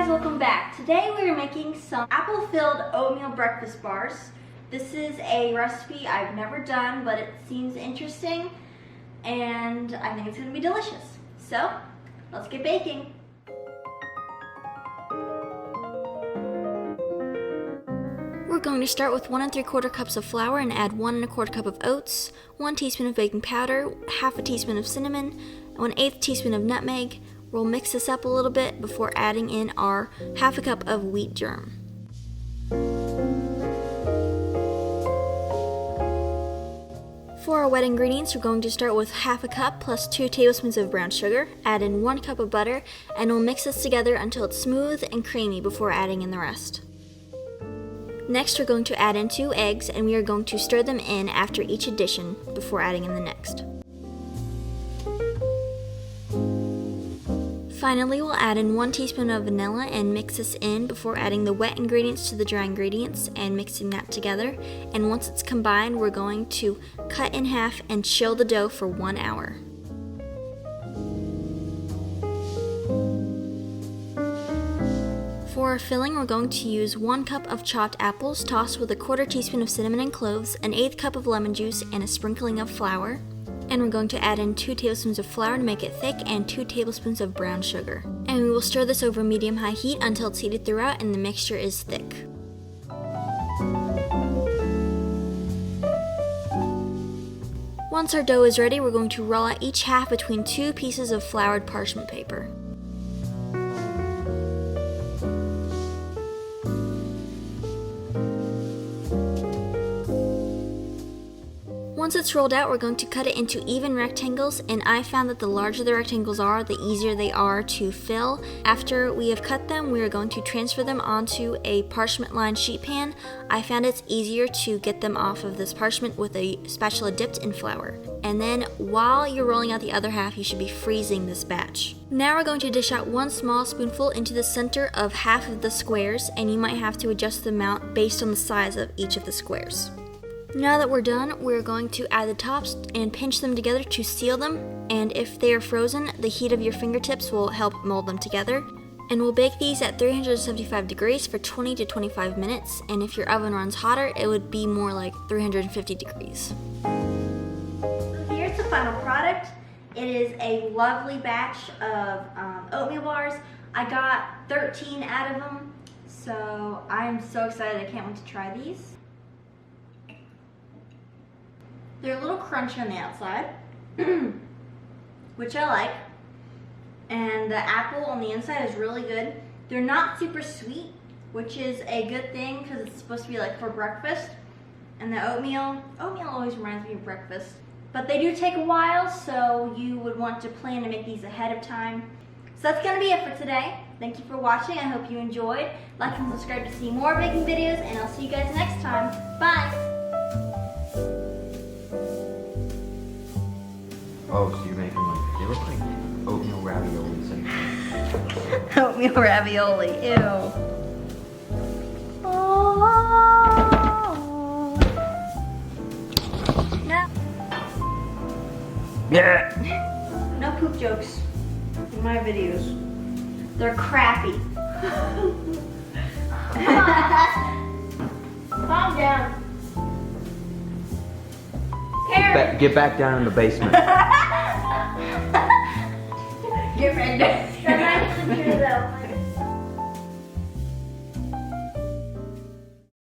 welcome back. Today we are making some apple-filled oatmeal breakfast bars. This is a recipe I've never done, but it seems interesting and I think it's going to be delicious. So, let's get baking. We're going to start with 1 3/4 cups of flour and add 1 1/4 cup of oats, 1 teaspoon of baking powder, half a teaspoon of cinnamon, 1/8 teaspoon of nutmeg. We'll mix this up a little bit before adding in our half a cup of wheat germ. For our wet ingredients, we're going to start with half a cup plus 2 tablespoons of brown sugar, add in 1 cup of butter, and we'll mix this together until it's smooth and creamy before adding in the rest. Next, we're going to add in 2 eggs, and we are going to stir them in after each addition before adding in the next. Finally, we'll add in 1 teaspoon of vanilla and mix this in before adding the wet ingredients to the dry ingredients and mixing that together. And once it's combined, we're going to cut in half and chill the dough for 1 hour. For our filling, we're going to use 1 cup of chopped apples tossed with a 1/4 teaspoon of cinnamon and cloves, an 1/8 cup of lemon juice, and a sprinkling of flour. And we're going to add in 2 tablespoons of flour to make it thick and 2 tablespoons of brown sugar. And we will stir this over medium-high heat until it's heated throughout and the mixture is thick. Once our dough is ready, we're going to roll out each half between 2 pieces of floured parchment paper. Once it's rolled out, we're going to cut it into even rectangles, and I found that the larger the rectangles are, the easier they are to fill. After we have cut them, we are going to transfer them onto a parchment-lined sheet pan. I found it's easier to get them off of this parchment with a spatula dipped in flour. And then while you're rolling out the other half, you should be freezing this batch. Now we're going to dish out 1 small spoonful into the center of half of the squares, and you might have to adjust the amount based on the size of each of the squares. Now that we're done, we're going to add the tops and pinch them together to seal them, and if they are frozen, the heat of your fingertips will help mold them together. And we'll bake these at 375 degrees for 20 to 25 minutes, and if your oven runs hotter, it would be more like 350 degrees. Here's the final product. It is a lovely batch of oatmeal bars. I got 13 out of them, so I'm so excited. I can't wait to try these. They're a little crunchy on the outside, which I like, and the apple on the inside is really good. They're not super sweet, which is a good thing because it's supposed to be like for breakfast. And the oatmeal always reminds me of breakfast. But they do take a while, so you would want to plan to make these ahead of time. So that's going to be it for today. Thank you for watching. I hope you enjoyed. Like and subscribe to see more baking videos, and I'll see you guys next time. Bye! Oh, so you're making like, they look like oatmeal raviolis. Oatmeal ravioli, ew. Oh. No. Yeah. No poop jokes in my videos. They're crappy. Calm down. Get back down in the basement. Get ready. That's not true though.